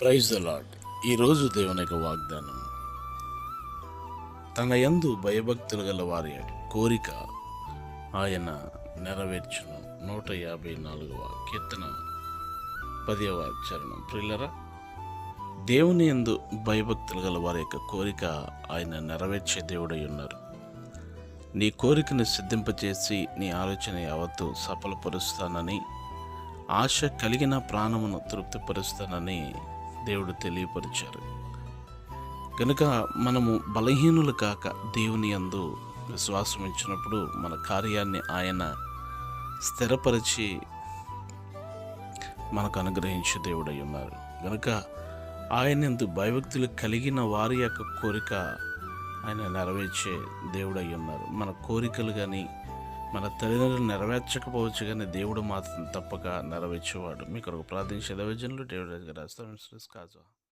Praise the lord. ఈరోజు దేవుని యొక్క వాగ్దానం, తన యందు భయభక్తులు గల వారి కోరిక ఆయన నెరవేర్చును. 154వ కీర్తన 10వ చరణం. ప్రియులరా, దేవుని యందు భయభక్తులు గల వారి యొక్క కోరిక ఆయన నెరవేర్చే దేవుడై ఉన్నారు. నీ కోరికను సిద్ధింపచేసి నీ ఆలోచన యావత్తు సఫలపరుస్తానని, ఆశ కలిగిన ప్రాణమును తృప్తిపరుస్తానని దేవుడు తెలియపరిచారు. కనుక మనము బలహీనులు కాక దేవుని యందు విశ్వాసం ఇచ్చినప్పుడు మన కార్యాన్ని ఆయన స్థిరపరిచి మనకు అనుగ్రహించే దేవుడై ఉన్నారు. కనుక ఆయన యందు భయభక్తులు కలిగిన వారి యొక్క కోరిక ఆయన నెరవేర్చే దేవుడై ఉన్నారు. మన కోరికలు కానీ మన తల్లిదండ్రులు నెరవేర్చకపోవచ్చు, కానీ దేవుడు మాత్రం తప్పక నెరవేర్చేవాడు. మీకు ఒక ప్రార్థించే దైవజనులు డేవిడ్ రాజు గారు.